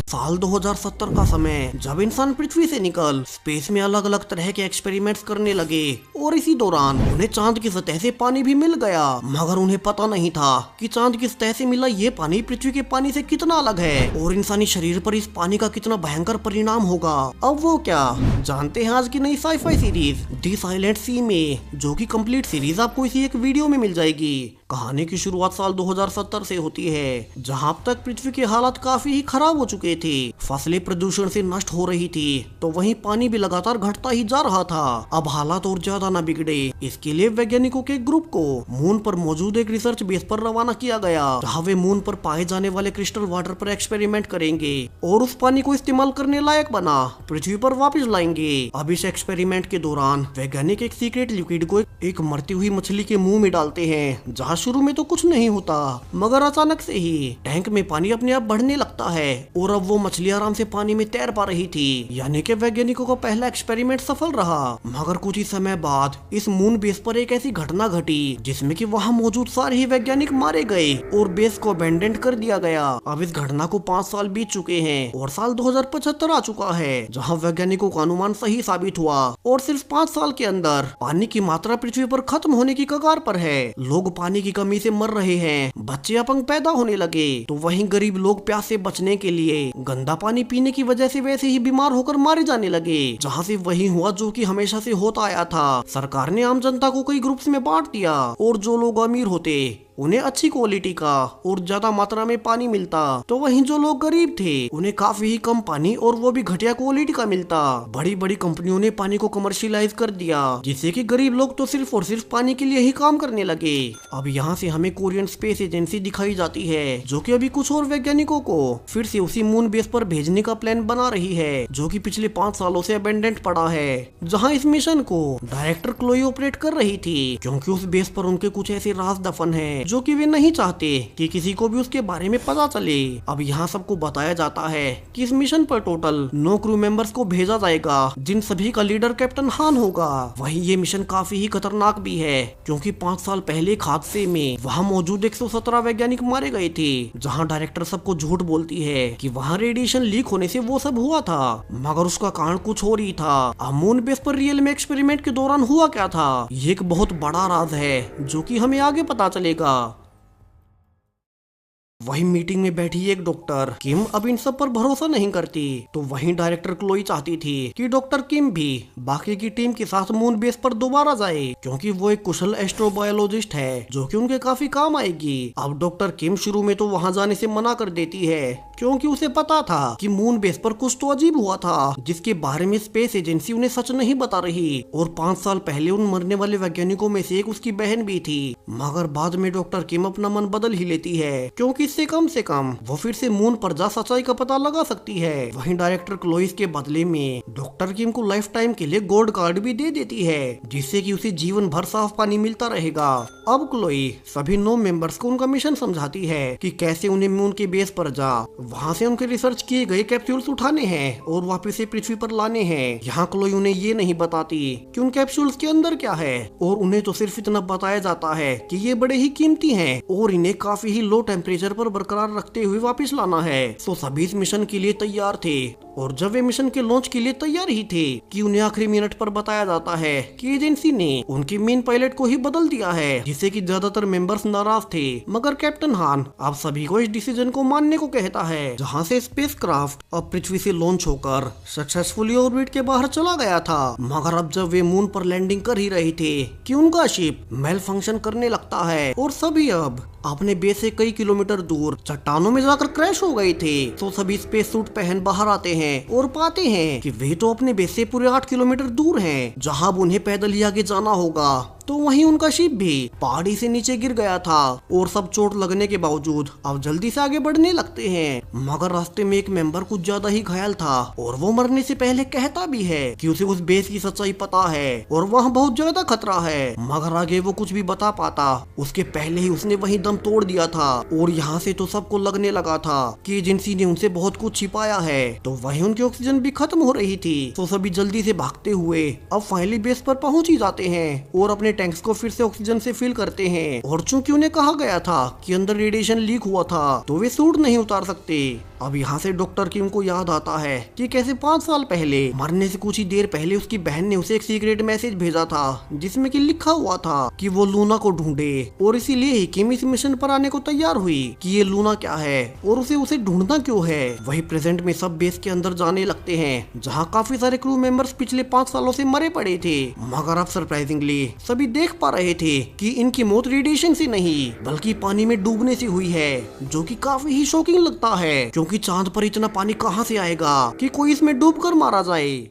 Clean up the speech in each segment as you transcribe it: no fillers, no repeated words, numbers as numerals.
साल 2070 का समय, जब इंसान पृथ्वी से निकल स्पेस में अलग अलग तरह के एक्सपेरिमेंट्स करने लगे और इसी दौरान उन्हें चांद की सतह से पानी भी मिल गया। मगर उन्हें पता नहीं था कि चांद की सतह से मिला ये पानी पृथ्वी के पानी से कितना अलग है और इंसानी शरीर पर इस पानी का कितना भयंकर परिणाम होगा। अब वो क्या, जानते हैं आज की नई साई-फाई सीरीज दी साइलेंट सी में, जो की कंप्लीट सीरीज आपको इसी एक वीडियो में मिल जाएगी। कहानी की शुरुआत साल 2070 से होती है, जहां अब तक पृथ्वी के हालात काफी ही खराब हो चुके थे। फसलें प्रदूषण से नष्ट हो रही थी, तो वहीं पानी भी लगातार घटता ही जा रहा था। अब हालात और ज्यादा न बिगड़े, इसके लिए वैज्ञानिकों के ग्रुप को मून पर मौजूद एक रिसर्च बेस पर रवाना किया गया, जहां वे मून पर पाए जाने वाले क्रिस्टल वाटर पर एक्सपेरिमेंट करेंगे और उस पानी को इस्तेमाल करने लायक बना पृथ्वी पर वापस लाएंगे। अब इस एक्सपेरिमेंट के दौरान वैज्ञानिक एक सीक्रेट लिक्विड को एक मरती हुई मछली के मुंह में डालते हैं, जहां शुरू में तो कुछ नहीं होता, मगर अचानक से ही टैंक में पानी अपने आप बढ़ने लगता है और अब वो मछली आराम से पानी में तैर पा रही थी। यानी कि वैज्ञानिकों का पहला एक्सपेरिमेंट सफल रहा। मगर कुछ ही समय बाद इस मून बेस पर एक ऐसी घटना घटी जिसमें कि वहां मौजूद सारे ही वैज्ञानिक मारे गए और बेस को अबेंडन कर दिया गया। अब इस घटना को 5 साल बीत चुके हैं और साल 2075 आ चुका है, जहां वैज्ञानिकों का अनुमान सही साबित हुआ और सिर्फ 5 साल के अंदर पानी की मात्रा पृथ्वी पर खत्म होने की कगार पर है। लोग पानी की कमी से मर रहे हैं, बच्चे अपंग पैदा होने लगे, तो वहीं गरीब लोग प्यास से बचने के लिए गंदा पानी पीने की वजह से वैसे ही बीमार होकर मारे जाने लगे। जहां से वही हुआ जो कि हमेशा से होता आया था। सरकार ने आम जनता को कई ग्रुप्स में बांट दिया और जो लोग अमीर होते उन्हें अच्छी क्वालिटी का और ज्यादा मात्रा में पानी मिलता, तो वहीं जो लोग गरीब थे उन्हें काफी ही कम पानी और वो भी घटिया क्वालिटी का मिलता। बड़ी बड़ी कंपनियों ने पानी को कमर्शियलाइज कर दिया, जिससे कि गरीब लोग तो सिर्फ और सिर्फ पानी के लिए ही काम करने लगे। अब यहाँ से हमें कोरियन स्पेस एजेंसी दिखाई जाती है, जो कि अभी कुछ और वैज्ञानिकों को फिर से उसी मून बेस पर भेजने का प्लान बना रही है, जो कि पिछले 5 सालों से अबेंडेंट पड़ा है। जहाँ इस मिशन को डायरेक्टर क्लोई ऑपरेट कर रही थी, क्योंकि उस बेस पर उनके कुछ ऐसे राज दफन है जो कि वे नहीं चाहते कि किसी को भी उसके बारे में पता चले। अब यहाँ सबको बताया जाता है कि इस मिशन पर टोटल 9 क्रू मेंबर्स को भेजा जाएगा, जिन सभी का लीडर कैप्टन हान होगा। वहीं ये मिशन काफी ही खतरनाक भी है, क्योंकि 5 साल पहले एक हादसे में वहाँ मौजूद 117 वैज्ञानिक मारे गए थे। जहाँ डायरेक्टर सबको झूठ बोलती है कि वहाँ रेडिएशन लीक होने से वो सब हुआ था, मगर उसका कारण कुछ और ही था। अब मून बेस पर रियल में एक्सपेरिमेंट के दौरान हुआ क्या था, ये एक बहुत बड़ा राज है जो कि हमें आगे पता चलेगा। वहीं मीटिंग में बैठी एक डॉक्टर किम अब इन सब पर भरोसा नहीं करती, तो वहीं डायरेक्टर क्लोई चाहती थी कि डॉक्टर किम भी बाकी की टीम के साथ मून बेस पर दोबारा जाए, क्योंकि वो एक कुशल एस्ट्रोबायोलॉजिस्ट है जो कि उनके काफी काम आएगी। अब डॉक्टर किम शुरू में तो वहां जाने से मना कर देती है, क्योंकि उसे पता था कि मून बेस पर कुछ तो अजीब हुआ था, जिसके बारे में स्पेस एजेंसी उन्हें सच नहीं बता रही। और 5 साल पहले उन मरने वाले वैज्ञानिकों में से एक उसकी बहन भी थी। मगर बाद में डॉक्टर किम अपना मन बदल ही लेती है, क्योंकि इससे कम से कम वो फिर से मून पर जा सच्चाई का पता लगा सकती है। वहीं डायरेक्टर क्लोइस के बदले में डॉक्टर किम को लाइफ टाइम के लिए गोल्ड कार्ड भी दे देती है, जिससे कि उसे जीवन भर साफ पानी मिलता रहेगा। अब क्लोई सभी 9 मेंबर्स को उनका मिशन समझाती है कि कैसे उन्हें मून के बेस पर जा वहाँ से उनके रिसर्च किए गए कैप्सूल्स उठाने हैं और वापस से पृथ्वी पर लाने हैं। यहाँ क्लोई उन्हें ये नहीं बताती कि उन कैप्सूल्स के अंदर क्या है, और उन्हें तो सिर्फ इतना बताया जाता है कि ये बड़े ही कीमती हैं और इन्हें काफी ही लो टेम्परेचर पर बरकरार रखते हुए वापस लाना है। तो सभी इस मिशन के लिए तैयार थे, और जब वे मिशन के लॉन्च के लिए तैयार ही थे कि उन्हें आखिरी मिनट पर बताया जाता है कि एजेंसी ने उनके मेन पायलट को ही बदल दिया है, जिससे कि ज्यादातर मेंबर्स नाराज थे। मगर कैप्टन हान अब सभी को इस डिसीजन को मानने को कहता है, जहां से स्पेसक्राफ्ट अब पृथ्वी से लॉन्च होकर सक्सेसफुली ऑर्बिट के बाहर चला गया था। मगर अब जब वे मून पर लैंडिंग कर ही रहे थे कि उनका शिप मेल फंक्शन करने लगता है और सभी अब अपने बेस से कई किलोमीटर दूर चट्टानों में जाकर क्रैश हो गए थे। तो सभी स्पेस सूट पहन बाहर आते हैं और पाते हैं कि वे तो अपने बेस से पूरे 8 किलोमीटर दूर हैं, जहां अब उन्हें पैदल ही आगे जाना होगा। तो वहीं उनका शिप भी पहाड़ी से नीचे गिर गया था और सब चोट लगने के बावजूद अब जल्दी से आगे बढ़ने लगते हैं। मगर रास्ते में एक मेंबर कुछ ज्यादा ही घायल था और वो मरने से पहले कहता भी है कि उसे उस बेस की सच्चाई पता है और वहाँ बहुत ज्यादा खतरा है, मगर आगे वो कुछ भी बता पाता उसके पहले ही उसने वहीं दम दम तोड़ दिया था और यहाँ से तो सबको लगने लगा था कि एजेंसी ने उनसे बहुत कुछ छिपाया है। तो वहीं उनकी ऑक्सीजन भी खत्म हो रही थी, तो सभी जल्दी से भागते हुए अब फाइनली बेस पर पहुंच ही जाते हैं और अपने टैंक्स को फिर से ऑक्सीजन से फिल करते हैं। और चूंकि उन्हें कहा गया था कि अंदर रेडिएशन लीक हुआ था, तो वे सूट नहीं उतार सकते। अब यहाँ से डॉक्टर किम को याद आता है कि कैसे 5 साल पहले मरने से कुछ ही देर पहले उसकी बहन ने उसे एक सीक्रेट मैसेज भेजा था जिसमें कि लिखा हुआ था कि वो लूना को ढूंढे, और इसीलिए ही किम इस मिशन पर आने को तैयार हुई कि ये लूना क्या है और उसे ढूंढना क्यों है। वही प्रेजेंट में सब बेस के अंदर जाने लगते हैं जहाँ काफी सारे क्रू मेंबर्स पिछले 5 सालों से मरे पड़े थे, मगर अब सरप्राइजिंगली सभी देख पा रहे थे कि इनकी मौत रेडिएशन से नहीं बल्कि पानी में डूबने से हुई है, जो कि काफी ही शॉकिंग लगता है क्योंकि चांद पर इतना पानी कहां से आएगा कि कोई इसमें डूबकर मारा जाए।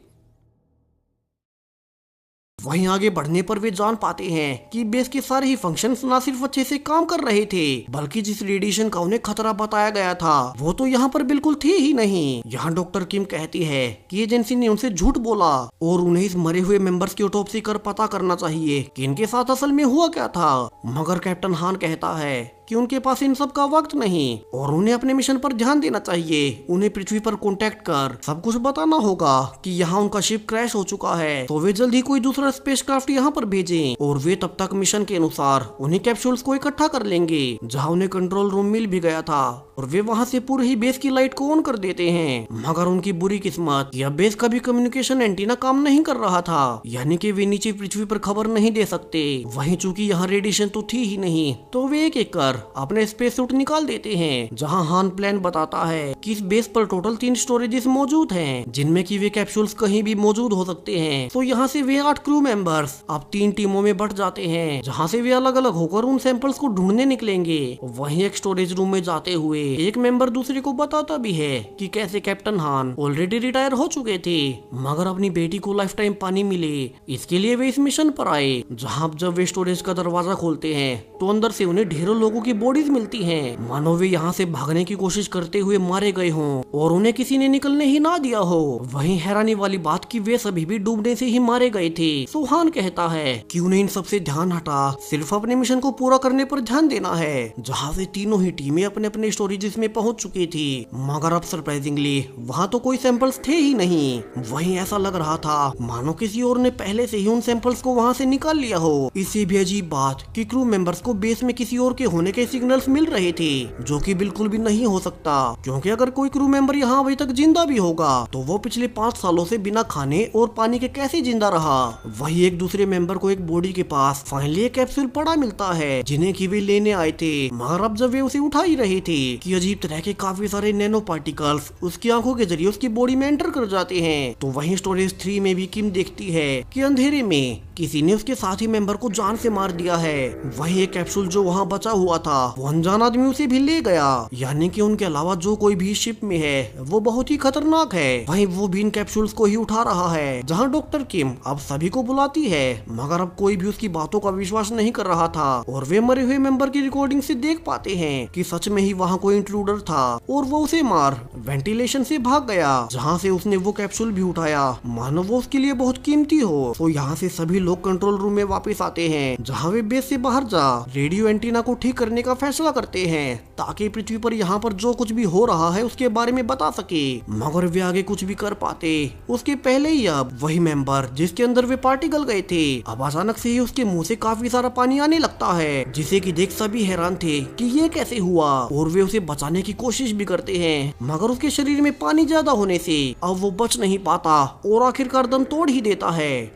वहीं आगे बढ़ने पर वे जान पाते हैं कि बेस के सारे ही फंक्शंस ना सिर्फ अच्छे से काम कर रहे थे बल्कि जिस रेडिएशन का उन्हें खतरा बताया गया था वो तो यहाँ पर बिल्कुल थी ही नहीं। यहाँ डॉक्टर किम कहती है कि एजेंसी ने उनसे झूठ बोला और उन्हें इस मरे हुए मेंबर्स की ऑटोप्सी कर पता करना चाहिए कि इनके साथ असल में हुआ क्या था, मगर कैप्टन हान कहता है कि उनके पास इन सब का वक्त नहीं और उन्हें अपने मिशन पर ध्यान देना चाहिए। उन्हें पृथ्वी पर कांटेक्ट कर सब कुछ बताना होगा कि यहाँ उनका शिप क्रैश हो चुका है, तो वे जल्द ही कोई दूसरा स्पेसक्राफ्ट यहाँ पर भेजें और वे तब तक मिशन के अनुसार उन्हें कैप्सूल्स को इकट्ठा कर लेंगे जहाँ उन्हें कंट्रोल रूम मिल भी गया था और वे वहाँ से पूरे ही बेस की लाइट को ऑन कर देते हैं। मगर उनकी बुरी किस्मत, यह बेस का भी कम्युनिकेशन एंटीना काम नहीं कर रहा था, यानी कि वे नीचे पृथ्वी पर खबर नहीं दे सकते। वहीं चूंकि यहाँ रेडिएशन तो थी ही नहीं, तो वे एक एक कर अपने स्पेस सूट निकाल देते हैं। जहाँ हान प्लान बताता है कि इस बेस पर टोटल 3 स्टोरेजेस मौजूद हैं जिनमें कि वे कैप्सूल्स कहीं भी मौजूद हो सकते हैं। तो यहाँ से वे 8 क्रू मेंबर्स अब 3 टीमों में बट जाते हैं जहाँ से वे अलग अलग होकर उन सैंपल्स को ढूंढने निकलेंगे। वहीं एक स्टोरेज रूम में जाते हुए एक मेंबर दूसरे को बताता भी है कि कैसे कैप्टन हान ऑलरेडी रिटायर हो चुके थे, मगर अपनी बेटी को लाइफ टाइम पानी मिले इसके लिए वे इस मिशन पर आए। जहाँ जब वे स्टोरेज का दरवाजा खोलते हैं तो अंदर से उन्हें ढेरों लोगों की बॉडीज मिलती हैं, मानो वे यहाँ से भागने की कोशिश करते हुए मारे गए हों और उन्हें किसी ने निकलने ही ना दिया हो। वहीं हैरानी वाली बात कि वे सभी भी डूबने से ही मारे गए थे। सुहान कहता है कि उन्हें इन सबसे ध्यान हटा सिर्फ अपने मिशन को पूरा करने पर ध्यान देना है। जहाँ से तीनों ही टीमें अपने अपने स्टोरेजेस में पहुंच चुकी थी, मगर अब सरप्राइजिंगली वहाँ तो कोई सैंपल्स थे ही नहीं। वहीं ऐसा लग रहा था मानो किसी और ने पहले से ही उन सैंपल्स को वहाँ से निकाल लिया हो। इससे भी अजीब बात कि क्रू मेंबर्स को बेस में किसी और के होने के सिग्नल्स मिल रहे थे, जो कि बिल्कुल भी नहीं हो सकता, क्योंकि अगर कोई क्रू मेंबर यहाँ अभी तक जिंदा भी होगा तो वो पिछले 5 सालों से बिना खाने और पानी के कैसे जिंदा रहा। वही एक दूसरे मेंबर को एक बॉडी के पास फाइनली एक कैप्सूल पड़ा मिलता है जिन्हें कि वे लेने आए थे, मगर अब जब वे उसे उठा ही रहे थे कि अजीब तरह के काफी सारे नैनो पार्टिकल्स उसकी आंखों के जरिए उसकी बॉडी में एंटर कर जाते हैं। तो वहीं स्टोरेज 3 में भी किम देखती है कि अंधेरे में किसी ने उसके साथी मेंबर को जान से मार दिया है। वही एक कैप्सूल जो वहाँ बचा हुआ था वो अनजान आदमी उसे भी ले गया, यानी कि उनके अलावा जो कोई भी शिप में है वो बहुत ही खतरनाक है। वहीं वो भी इन कैप्सूल्स को ही उठा रहा है। जहाँ डॉक्टर किम अब सभी को बुलाती है, मगर अब कोई भी उसकी बातों का विश्वास नहीं कर रहा था और वे मरे हुए मेंबर की रिकॉर्डिंग से देख पाते हैं कि सच में ही वहाँ कोई इंट्रूडर था और वो उसे मार वेंटिलेशन से भाग गया, जहाँ से उसने वो कैप्सूल भी उठाया मानो वो उसके लिए बहुत कीमती हो। तो यहाँ से सभी लोग कंट्रोल रूम में वापस आते हैं, जहाँ वे बेस से बाहर जा रेडियो एंटीना को ठीक करने का फैसला करते हैं ताकि पृथ्वी पर यहाँ पर जो कुछ भी हो रहा है उसके बारे में बता सके। मगर वे आगे कुछ भी कर पाते उसके पहले ही अब वही मेंबर जिसके अंदर वे पार्टिकल गए थे अब अचानक से ही उसके मुंह से काफी सारा पानी आने लगता है, जिसे कि देख सभी हैरान थे कि ये कैसे हुआ और वे उसे बचाने की कोशिश भी करते हैं, मगर उसके शरीर में पानी ज्यादा होने से अब वो बच नहीं पाता और आखिरकार दम तोड़ ही देता है।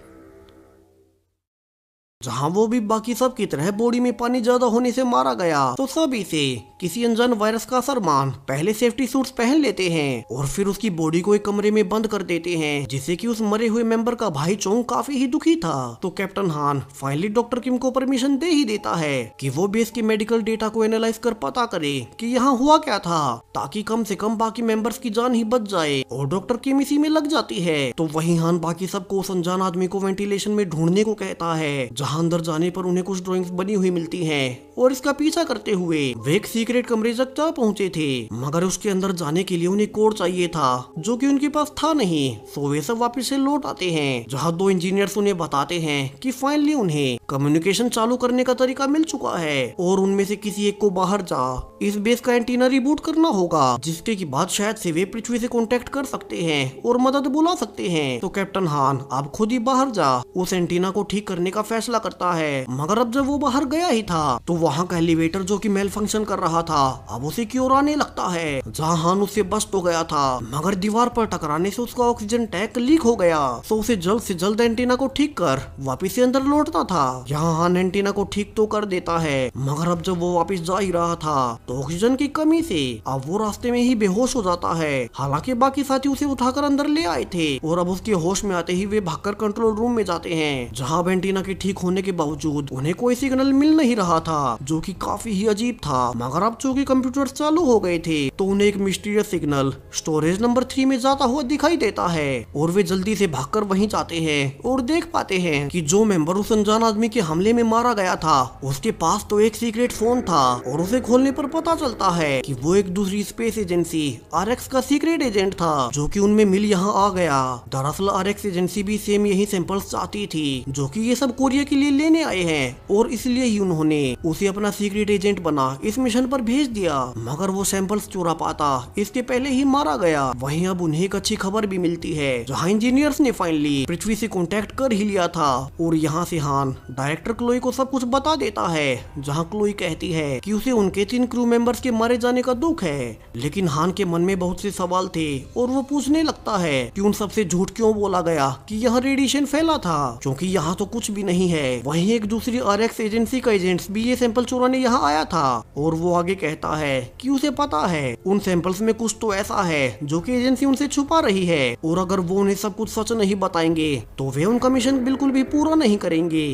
जहाँ वो भी बाकी सब की तरह बॉडी में पानी ज्यादा होने से मारा गया, तो सभी से किसी अनजान वायरस का असर मान पहले सेफ्टी सूट्स पहन लेते हैं और फिर उसकी बॉडी को एक कमरे में बंद कर देते हैं, जिससे कि उस मरे हुए मेंबर का भाई चोंग काफी ही दुखी था। तो कैप्टन हान फाइनली डॉक्टर किम को परमिशन दे ही देता है कि वो बेस के मेडिकल डेटा को एनालाइज कर पता करे कि यहाँ हुआ क्या था, ताकि कम से कम बाकी मेंबर्स की जान ही बच जाए। और डॉक्टर किम इसी में लग जाती है। तो वही हान बाकी सबको उस अनजान आदमी को वेंटिलेशन में ढूंढने को कहता है, जहाँ अंदर जाने पर उन्हें कुछ ड्राइंग्स बनी हुई मिलती हैं और इसका पीछा करते हुए वे एक सीक्रेट कमरे तक जा पहुंचे थे, मगर उसके अंदर जाने के लिए उन्हें कोड चाहिए था जो कि उनके पास था नहीं। सो वे सब वापस से लौट आते हैं, जहां दो इंजीनियर्स उन्हें बताते हैं कि फाइनली उन्हें कम्युनिकेशन चालू करने का तरीका मिल चुका है और उनमें से किसी एक को बाहर जा इस बेस का एंटीना रिबूट करना होगा, जिसके की बाद शायद से वे पृथ्वी से कांटेक्ट कर सकते हैं और मदद बुला सकते हैं। तो कैप्टन हान अब खुद ही बाहर जा उस एंटीना को ठीक करने का फैसला करता है, मगर अब जब वो बाहर गया ही था तो वहाँ का एलिवेटर जो कि मेल फंक्शन कर रहा था अब उसे की ओर आने लगता है, जहाँ हान उससे बच तो गया था मगर दीवार पर टकराने से उसका ऑक्सीजन टैंक लीक हो गया। तो उसे जल्द से जल्द एंटीना को ठीक कर वापिस से अंदर लौटना था। यहाँ हान एंटीना को ठीक तो कर देता है, मगर अब जब वो वापिस जा ही रहा था तो ऑक्सीजन की कमी से अब वो रास्ते में ही बेहोश हो जाता है। हालांकि बाकी साथी उसे उठाकर अंदर ले आए थे और अब उसके होश में आते ही वे भागकर कंट्रोल रूम में जाते हैं, जहां एंटीना के ठीक होने के बावजूद उन्हें कोई सिग्नल मिल नहीं रहा था, जो कि काफी ही अजीब था। मगर अब चूंकि कंप्यूटर चालू हो गए थे तो उन्हें एक मिस्टीरियस सिग्नल स्टोरेज नंबर 3 में जाता हुआ दिखाई देता है और वे जल्दी से भागकर वहीं जाते हैं और देख पाते हैं कि जो मेंबर उस अनजान आदमी के हमले में मारा गया था उसके पास तो एक सीक्रेट फोन था और उसे खोलने पर पता चलता है कि वो एक दूसरी स्पेस एजेंसी आरएक्स का सीक्रेट एजेंट था, जो कि उनमें मिल यहाँ आ गया। दरअसल आरएक्स एजेंसी भी सेम यही सैंपल्स चाहती थी जो कि ये सब कोरिया के लिए लेने आए हैं और इसलिए ही उन्होंने उसे अपना सीक्रेट एजेंट बना इस मिशन पर भेज दिया। मगर वो सैंपल्स चुरा पाता इसके पहले ही मारा गया। वहीं अब उन्हें एक अच्छी खबर भी मिलती है, जहाँ इंजीनियर्स ने फाइनली पृथ्वी से कॉन्टेक्ट कर ही लिया था और यहाँ से हान डायरेक्टर क्लोई को सब कुछ बता देता है, जहाँ क्लोई कहती है कि उसे उनके 3 क्रू मेंबर्स के मारे जाने का दुख है। लेकिन हान के मन में बहुत से सवाल थे और वो पूछने लगता है कि उन सबसे झूठ क्यों बोला गया कि यहाँ रेडिएशन फैला था, क्योंकि यहाँ तो कुछ भी नहीं है। वहीं एक दूसरी आरएक्स एजेंसी का एजेंट्स भी ये सैंपल चुराने यहाँ आया था और वो आगे कहता है कि उसे पता है उन सैंपल्स में कुछ तो ऐसा है जो कि एजेंसी उनसे छुपा रही है और अगर वो उन्हें सब कुछ सच नहीं बताएंगे तो वे उनका मिशन बिल्कुल भी पूरा नहीं करेंगे।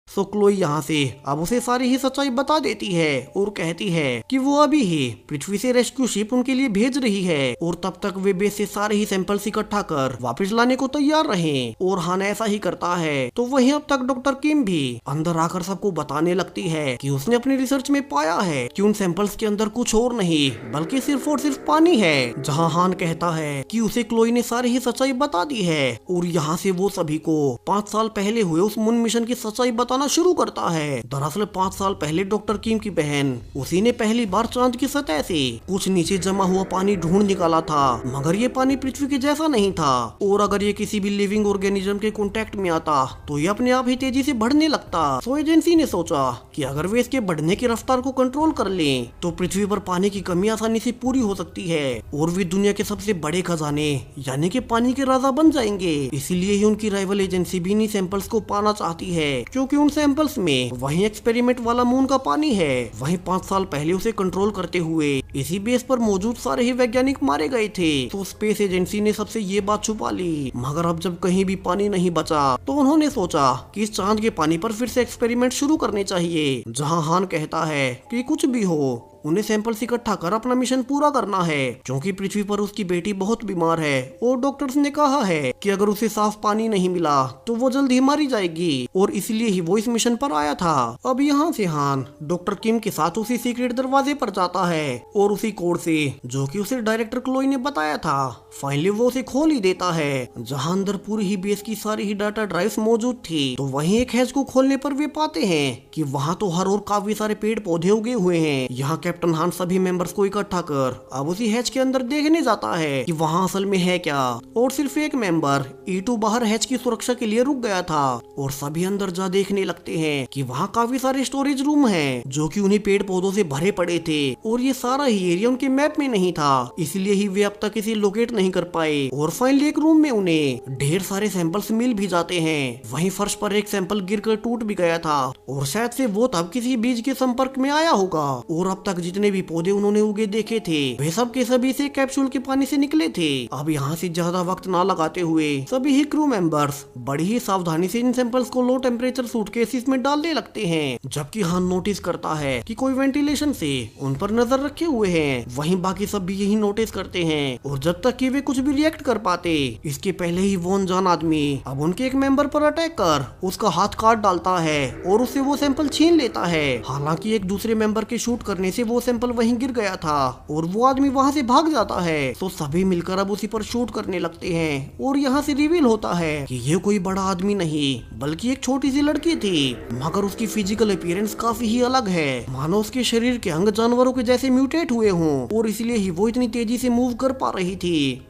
सो क्लोई यहाँ से अब उसे सारी ही सच्चाई बता देती है और कहती है कि वो अभी ही पृथ्वी से रेस्क्यू शिप उनके लिए भेज रही है और तब तक वे बेस से सारे ही सैंपल्स इकट्ठा कर वापस लाने को तैयार रहें। और हान ऐसा ही करता है। तो वहीं अब तक डॉक्टर किम भी अंदर आकर सबको बताने लगती है कि उसने अपनी रिसर्च में पाया है कि उन सैंपल्स के अंदर कुछ और नहीं बल्कि सिर्फ और सिर्फ पानी है। जहाँ हान कहता है कि उसे क्लोई ने सारी ही सच्चाई बता दी है और यहाँ से वो सभी को 5 साल पहले हुए उस मून मिशन की सच्चाई बताना शुरू करता है। दरअसल 5 साल पहले डॉक्टर किम की बहन उसी ने पहली बार चांद की सतह से कुछ नीचे जमा हुआ पानी ढूंढ निकाला था, मगर ये पानी पृथ्वी के जैसा नहीं था और अगर ये किसी भी लिविंग ऑर्गेनिज्म के कांटेक्ट में आता तो ये अपने आप ही तेजी से बढ़ने लगता। सो एजेंसी ने सोचा कि अगर वे इसके बढ़ने की रफ्तार को कंट्रोल कर लें तो पृथ्वी पर पानी की कमी आसानी से पूरी हो सकती है और वे दुनिया के सबसे बड़े खजाने यानी कि पानी के राजा बन जाएंगे। इसीलिए ही उनकी राइवल एजेंसी भी इन सैंपल्स को पाना चाहती है, क्योंकि उन सैंपल्स में वही एक्सपेरिमेंट वाला मून का पानी है। वहीं 5 साल पहले उसे कंट्रोल करते हुए इसी बेस पर मौजूद सारे ही वैज्ञानिक मारे गए थे। तो स्पेस एजेंसी ने सबसे ये बात छुपा ली। मगर अब जब कहीं भी पानी नहीं बचा तो उन्होंने सोचा कि इस चांद के पानी पर फिर से एक्सपेरिमेंट शुरू करने चाहिए। जहां हान कहता है कि कुछ भी हो उन्हें सैंपल्स इकट्ठा कर अपना मिशन पूरा करना है, क्योंकि पृथ्वी पर उसकी बेटी बहुत बीमार है और डॉक्टर्स ने कहा है कि अगर उसे साफ पानी नहीं मिला तो वो जल्द ही मारी जाएगी और इसलिए ही वो इस मिशन पर आया था। अब यहाँ से हान डॉक्टर किम के साथ उसी सीक्रेट दरवाजे पर जाता है और उसी कोड से जो कि उसे डायरेक्टर क्लोई ने बताया था फाइनली वो उसे खोल ही देता है, जहाँ अंदर पूरी ही बेस की सारी ही डाटा ड्राइव्स मौजूद थी। तो वहीं एक हैच को खोलने पर वे पाते हैं कि वहाँ तो हर और काफी सारे पेड़ पौधे उगे हुए हैं। यहाँ कैप्टन हान सभी मेंबर्स को इकट्ठा कर अब उसी हैच के अंदर देखने जाता है कि वहाँ असल में है क्या, और सिर्फ एक मेंबर E2 बाहर हैच की सुरक्षा के लिए रुक गया था और सभी अंदर जा देखने लगते हैं कि वहाँ काफी सारे स्टोरेज रूम हैं जो कि उन्हीं पेड़ पौधों से भरे पड़े थे और ये सारा ही एरिया उनके मैप में नहीं था, इसलिए ही वे अब तक इसे लोकेट नहीं कर पाए। और फाइनली एक रूम में उन्हें ढेर सारे सैंपल्स मिल भी जाते हैं। वहीं फर्श पर एक सैंपल गिरकर टूट भी गया था और शायद से वो तब किसी बीज के संपर्क में आया होगा और अब तक जितने भी पौधे उन्होंने उगे देखे थे वे सब के सभी से कैप्सूल के पानी से निकले थे। अब यहाँ से ज्यादा वक्त ना लगाते हुए सभी ही क्रू मेंबर्स बड़ी ही सावधानी से इन सैंपल्स को लो टेम्परेचर सूटकेसेस में डालने लगते हैं। जबकि हान नोटिस करता है कि कोई वेंटिलेशन से उन पर नजर रखे हुए हैं। वहीं बाकी सब भी यही नोटिस करते हैं और जब तक कि वे कुछ भी रिएक्ट कर पाते इसके पहले ही वो अनजान आदमी अब उनके एक मेंबर पर अटैक कर उसका हाथ काट डालता है और उससे वो सैंपल छीन लेता है। हालांकि एक दूसरे मेंबर के शूट करने से वो सैंपल वहीं गिर गया था और वो आदमी वहां से भाग जाता है। तो सभी मिलकर अब उसी पर शूट करने लगते हैं और यहाँ से रिवील होता है कि ये कोई बड़ा आदमी नहीं बल्कि एक छोटी सी लड़की थी, मगर उसकी फिजिकल अपीयरेंस काफी ही अलग है, मानो उसके शरीर के अंग जानवरों के जैसे म्यूटेट हुए हों और इसलिए ही वो इतनी तेजी से मूव कर पा रही थी।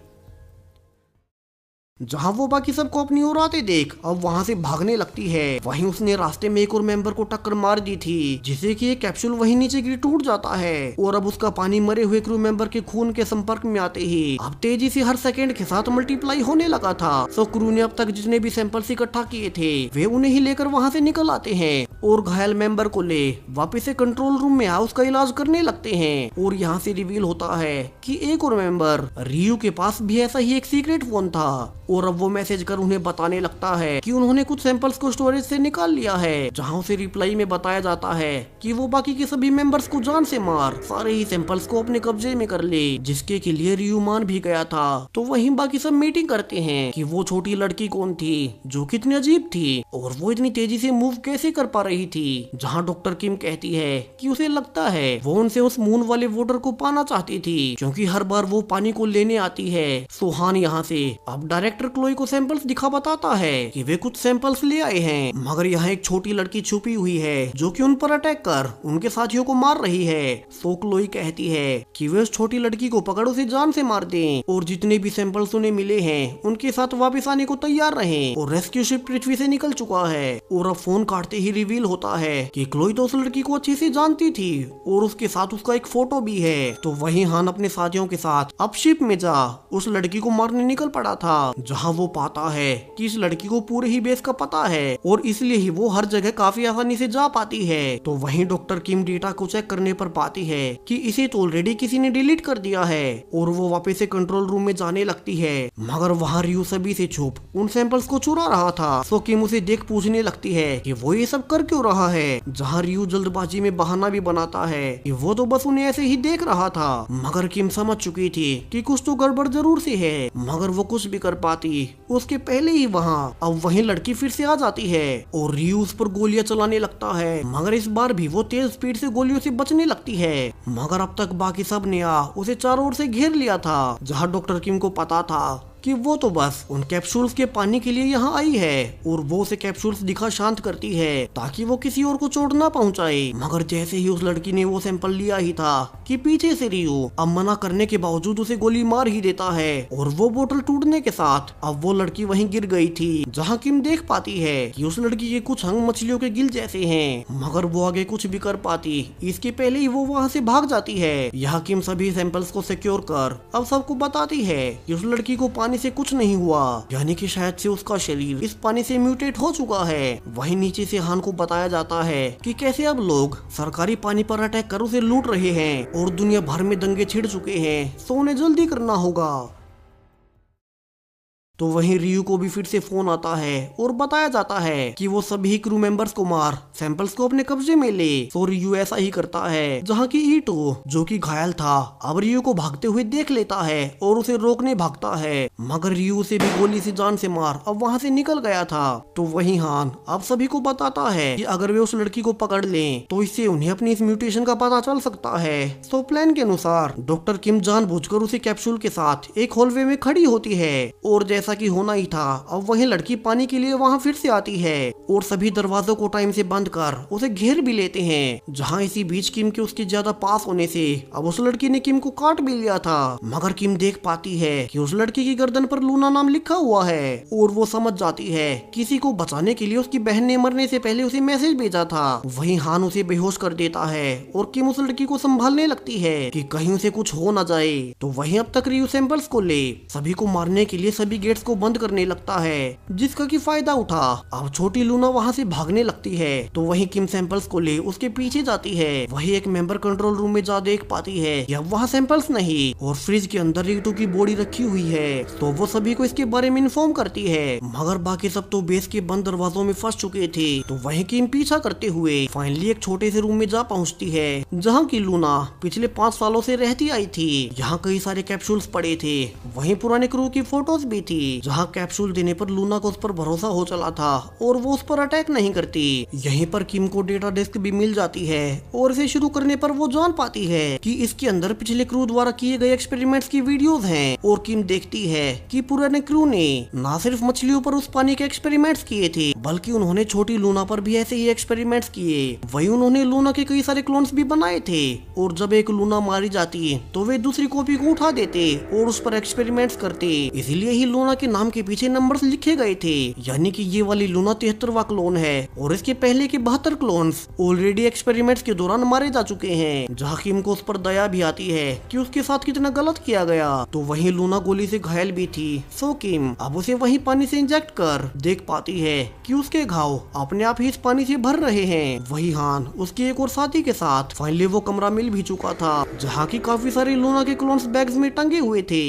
जहाँ वो बाकी सबको अपनी ओर आते देख अब वहाँ से भागने लगती है। वहीं उसने रास्ते में एक और मेंबर को टक्कर मार दी थी जिससे कि एक कैप्सूल वहीं नीचे गिर टूट जाता है और अब उसका पानी मरे हुए क्रू मेंबर के खून के संपर्क में आते ही अब तेजी से हर सेकंड के साथ मल्टीप्लाई होने लगा था। तो क्रू ने अब तक जितने भी सैंपल्स इकट्ठा किए थे वे उन्हें ही लेकर वहाँ से निकल आते हैं और घायल मेंबर को ले वापिस से कंट्रोल रूम में उसका इलाज करने लगते हैं। और यहाँ से रिवील होता है कि एक और मेंबर रियू के पास भी ऐसा ही एक सीक्रेट फोन था और अब वो मैसेज कर उन्हें बताने लगता है कि उन्होंने कुछ सैंपल्स को स्टोरेज से निकाल लिया है, जहां उसे रिप्लाई में बताया जाता है कि वो बाकी के सभी मेंबर्स को जान से मार सारे ही सैंपल्स को अपने कब्जे में कर ले, जिसके के लिए रियू मान भी गया था। तो वहीं बाकी सब मीटिंग करते हैं कि वो छोटी लड़की कौन थी जो कितनी अजीब थी और वो इतनी तेजी से मूव कैसे कर पा रही थी। जहाँ डॉक्टर किम कहती है कि उसे लगता है वो उनसे उस मून वाले वोटर को पाना चाहती थी क्योंकि हर बार वो पानी को लेने आती है। सुहान यहाँ से अब डायरेक्टर क्लोई को सैंपल्स दिखा बताता है कि वे कुछ सैंपल्स ले आए हैं, मगर यहाँ एक छोटी लड़की छुपी हुई है जो कि उन पर अटैक कर उनके साथियों को मार रही है। सो क्लोई कहती है कि वे उस छोटी लड़की को पकड़ उसे जान से मार दें और जितने भी सैंपल्स उन्हें मिले हैं उनके साथ वापस आने को तैयार रहें। और रेस्क्यू शिप पृथ्वी से निकल चुका है और अब फोन काटते ही रिवील होता है कि क्लोई तो उस लड़की को अच्छे से जानती थी और उसके साथ उसका एक फोटो भी है। तो वहीं हान अपने साथियों के साथ अब शिप में जा उस लड़की को मारने निकल पड़ा था, जहाँ वो पाता है कि इस लड़की को पूरे ही बेस का पता है और इसलिए ही वो हर जगह काफी आसानी से जा पाती है। तो वहीं डॉक्टर किम डेटा को चेक करने पर पाती है कि इसे तो ऑलरेडी किसी ने डिलीट कर दिया है और वो वापस से कंट्रोल रूम में जाने लगती है, मगर वहाँ रियू सभी से छुप उन सैंपल्स को चुरा रहा था। सो किम उसे देख पूछने लगती है कि वो ये सब कर क्यों रहा है, जहाँ रियू जल्दबाजी में बहाना भी बनाता है कि वो तो बस उन्हें ऐसे ही देख रहा था। मगर किम समझ चुकी थी कि कुछ तो गड़बड़ जरूर से है, मगर वो कुछ भी कर पाती उसके पहले ही वहाँ अब वही लड़की फिर से आ जाती है और रियू उस पर गोलियां चलाने लगता है, मगर इस बार भी वो तेज स्पीड से गोलियों से बचने लगती है। मगर अब तक बाकी सब ने उसे चारों ओर से घेर लिया था, जहाँ डॉक्टर किम को पता था कि वो तो बस उन कैप्सूल्स के पानी के लिए यहाँ आई है और वो उसे कैप्सूल्स दिखा शांत करती है ताकि वो किसी और को चोट ना पहुँचाए। मगर जैसे ही उस लड़की ने वो सैंपल लिया ही था कि पीछे से रियू अब मना करने के बावजूद उसे गोली मार ही देता है और वो बोतल टूटने के साथ अब वो लड़की वहीं गिर गई थी, जहाँ किम देख पाती है कि उस लड़की के कुछ अंग मछलियों के गिल जैसे हैं, मगर वो आगे कुछ भी कर पाती इसके पहले ही वो वहाँ से भाग जाती है। यहाँ किम सभी सैंपल्स को सिक्योर कर अब सबको बताती है कि उस लड़की को पानी से कुछ नहीं हुआ, यानी कि शायद से उसका शरीर इस पानी से म्यूटेट हो चुका है। वहीं नीचे से हान को बताया जाता है कि कैसे अब लोग सरकारी पानी पर अटैक कर उसे लूट रहे हैं और दुनिया भर में दंगे छिड़ चुके हैं, सो उन्हें जल्दी करना होगा। तो वहीं रियू को भी फिर से फोन आता है और बताया जाता है कि वो सभी क्रू मेंबर्स को मार सैंपल्स को अपने कब्जे में ले। तो रियू ऐसा ही करता है, जहाँ की ईटो जो कि घायल था अब रियू को भागते हुए देख लेता है और उसे रोकने भागता है, मगर रियू उसे भी गोली से जान से मार अब वहाँ से निकल गया था। तो वहीं हान अब सभी को बताता है कि अगर वे उस लड़की को पकड़ लें तो इससे उन्हें अपनी इस म्यूटेशन का पता चल सकता है। तो प्लान के अनुसार डॉक्टर किम जानबूझकर उसी कैप्सूल के साथ एक हॉलवे में खड़ी होती है और जैसा कि होना ही था अब वही लड़की पानी के लिए वहां फिर से आती है और सभी दरवाजों को टाइम से बंद कर उसे घेर भी लेते हैं। जहां इसी बीच किम के उसके ज्यादा पास होने से अब उस लड़की ने किम को काट भी लिया था, मगर किम देख पाती है कि उस लड़की की गर्दन पर लूना नाम लिखा हुआ है और वो समझ जाती है किसी को बचाने के लिए उसकी बहन ने मरने से पहले उसे मैसेज भेजा था। वहीं हान उसे बेहोश कर देता है और किम उस लड़की को संभालने लगती है कि कहीं उसे कुछ हो न जाए। तो वहीं अब तक रियू सैंपल्स को ले सभी को मारने के लिए सभी गेट गेट्स को बंद करने लगता है, जिसका की फायदा उठा अब छोटी लूना वहाँ से भागने लगती है। तो वही किम सैंपल्स को ले उसके पीछे जाती है। वही एक मेंबर कंट्रोल रूम में जा देख पाती है कि अब वहाँ सैंपल्स नहीं और फ्रिज के अंदर रीटू की बॉडी रखी हुई है। तो वो सभी को इसके बारे में इन्फॉर्म करती है, मगर बाकी सब तो बेस के बंद दरवाजों में फंस चुके थे। तो वही किम पीछा करते हुए फाइनली एक छोटे से रूम में जा पहुँचती है, जहाँ की लूना पिछले 5 सालों से रहती आई थी। यहाँ कई सारे कैप्सूल्स पड़े थे, वहीं पुराने क्रू की फोटोज भी थी, जहाँ कैप्सूल देने पर लूना को उस पर भरोसा हो चला था और वो उस पर अटैक नहीं करती। यहीं पर किम को डेटा डिस्क भी मिल जाती है और इसे शुरू करने पर वो जान पाती है कि इसके अंदर पिछले क्रू द्वारा किए गए एक्सपेरिमेंट्स की वीडियोस हैं। और किम देखती है कि पुराने क्रू ने न सिर्फ मछलियों पर उस पानी के एक्सपेरिमेंट्स किए थे, बल्कि उन्होंने छोटी लूना पर भी ऐसे ही एक्सपेरिमेंट्स किए। वही उन्होंने लूना के कई सारे क्लोन्स भी बनाए थे और जब एक लूना मारी जाती तो वे दूसरी कॉपी को उठा देते और उस पर एक्सपेरिमेंट्स करते। इसीलिए ही लूना के नाम के पीछे नंबर्स लिखे गए थे, यानी कि ये वाली लूना 73वां क्लोन है और इसके पहले के 72 क्लोन्स ऑलरेडी एक्सपेरिमेंट्स के दौरान मारे जा चुके हैं। जहाँ किम को उस पर दया भी आती है कि उसके साथ कितना गलत किया गया। तो वही लूना गोली से घायल भी थी, सो किम अब उसे वही पानी से इंजेक्ट कर देख पाती है कि उसके घाव अपने आप ही इस पानी से भर रहे हैं। वही हान उसके एक और साथी के साथ फाइनली वो कमरा मिल भी चुका था, जहाँ की काफी सारे लूना के क्लोन्स बैग्स में टंगे हुए थे।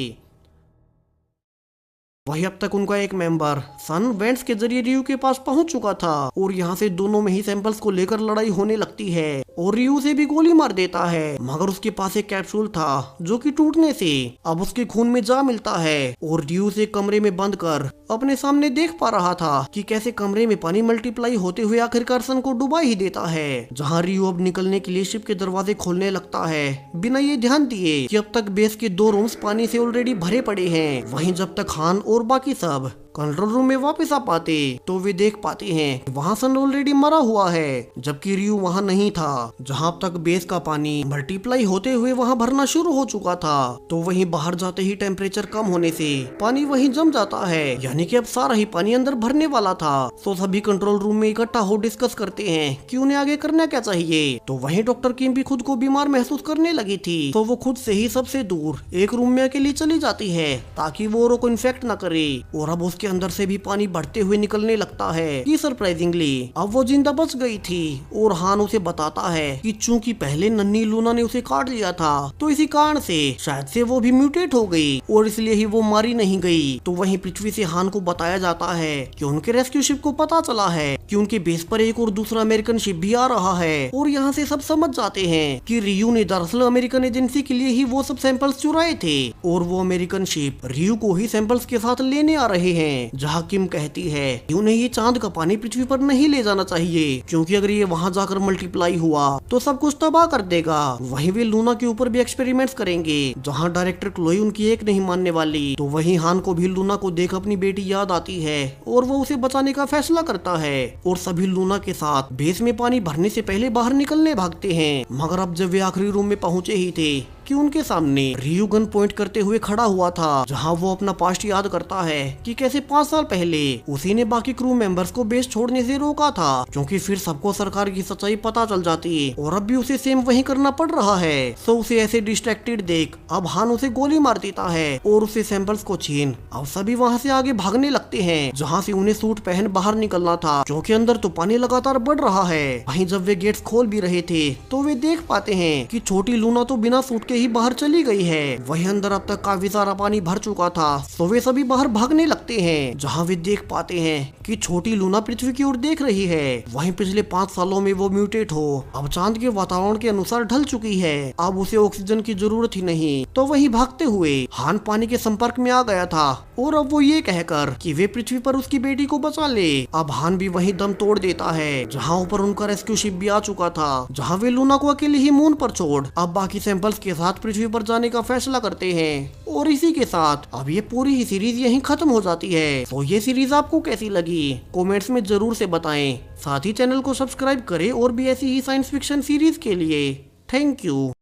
वही अब तक उनका एक मेंबर सन वेंट्स के जरिए रियू के पास पहुंच चुका था और यहाँ से दोनों में ही सैंपल्स को लेकर लड़ाई होने लगती है और रियू से भी गोली मार देता है। मगर उसके पास एक कैप्सूल था जो कि टूटने से अब उसके खून में जा मिलता है और रियू से कमरे में बंद कर अपने सामने देख पा रहा था कि कैसे कमरे में पानी मल्टीप्लाई होते हुए आखिरकार सन को डुबा ही देता है। जहाँ रियू अब निकलने के लिए शिप के दरवाजे खोलने लगता है, बिना ये ध्यान दिए कि अब तक बेस के 2 रूम्स पानी से ऑलरेडी भरे पड़े हैं। वहीं जब तक हान और बाकी सब कंट्रोल रूम में वापस आ पाते तो वे देख पाते हैं वहाँ सन ऑलरेडी मरा हुआ है, जबकि रियू वहाँ नहीं था। जहाँ अब तक बेस का पानी मल्टीप्लाई होते हुए वहाँ भरना शुरू हो चुका था। तो वहीं बाहर जाते ही टेम्परेचर कम होने से पानी वहीं जम जाता है, यानी कि अब सारा ही पानी अंदर भरने वाला था। तो सभी कंट्रोल रूम में इकट्ठा हो डिस्कस करते हैं कि उन्हें आगे करना क्या चाहिए। तो वहीं डॉक्टर किम भी खुद को बीमार महसूस करने लगी थी, तो वो खुद से ही सबसे दूर एक रूम में अकेली चली जाती है ताकि वो औरों को इन्फेक्ट न करे। और अब उसके अंदर से भी पानी बढ़ते हुए निकलने लगता है कि सरप्राइजिंगली अब वो जिंदा बच गई थी। और हान उसे बताता है कि चूंकि पहले नन्ही लूना ने उसे काट लिया था तो इसी कारण से शायद से वो भी म्यूटेट हो गई और इसलिए ही वो मारी नहीं गई। तो वहीं पृथ्वी से हान को बताया जाता है कि उनके रेस्क्यू शिप को पता चला है कि उनके बेस पर एक और दूसरा अमेरिकन शिप भी आ रहा है। और यहाँ से सब समझ जाते हैं कि रियू ने दरअसल अमेरिकन एजेंसी के लिए ही वो सब सैंपल्स चुराए थे और वो अमेरिकन शिप रियू को ही सैंपल्स के साथ लेने आ रहे हैं। जहाँ किम कहती है कि उन्हें ये चांद का पानी पृथ्वी पर नहीं ले जाना चाहिए, क्योंकि अगर ये वहाँ जाकर मल्टीप्लाई हुआ तो सब कुछ तबाह कर देगा। वहीं वे लूना के ऊपर भी एक्सपेरिमेंट्स करेंगे, जहाँ डायरेक्टर क्लोई उनकी एक नहीं मानने वाली। तो वहीं हान को भी लूना को देख अपनी बेटी याद आती है और वो उसे बचाने का फैसला करता है और सभी लूना के साथ बेस में पानी भरने से पहले बाहर निकलने भागते हैं। मगर अब जब वे आखिरी रूम में पहुंचे ही थे कि उनके सामने रियू गन पॉइंट करते हुए खड़ा हुआ था, जहां वो अपना पास्ट याद करता है कि कैसे 5 साल पहले उसी ने बाकी क्रू मेंबर्स को बेस छोड़ने से रोका था, क्योंकि फिर सबको सरकार की सच्चाई पता चल जाती और अब भी उसे सेम वही करना पड़ रहा है। सो उसे ऐसे डिस्ट्रैक्टेड देख अब हान उसे गोली मार देता है और उसे सैंपल्स को छीन अब सभी वहाँ से आगे भागने लगते हैं, जहाँ से उन्हें सूट पहन बाहर निकलना था, क्योंकि अंदर तो पानी लगातार बढ़ रहा है। वहीं जब वे गेट्स खोल भी रहे थे तो वे देख पाते हैं कि छोटी लूना तो बिना सूट ही बाहर चली गई है। वहीं अंदर अब तक काफी सारा पानी भर चुका था, तो वे सभी बाहर भागने लगते हैं, जहां वे देख पाते हैं कि छोटी लूना पृथ्वी की ओर देख रही है। वहीं पिछले 5 सालों में वो म्यूटेट हो अब चांद के वातावरण के अनुसार ढल चुकी है, अब उसे ऑक्सीजन की जरूरत ही नहीं। तो वहीं भागते हुए हान पानी के संपर्क में आ गया था और अब वो ये कहकर कि वे पृथ्वी पर उसकी बेटी को बचा ले, अब हान भी वहीं दम तोड़ देता है, जहां ऊपर उनका रेस्क्यू शिप भी आ चुका था, जहां वे लूना को अकेले ही मून पर छोड़ अब बाकी सैंपल्स के साथ पृथ्वी पर जाने का फैसला करते हैं। और इसी के साथ अब ये पूरी ही सीरीज यहीं खत्म हो जाती है। तो ये सीरीज आपको कैसी लगी कमेंट्स में जरूर से बताएं, साथ ही चैनल को सब्सक्राइब करें और भी ऐसी ही साइंस फिक्शन सीरीज के लिए। Thank you.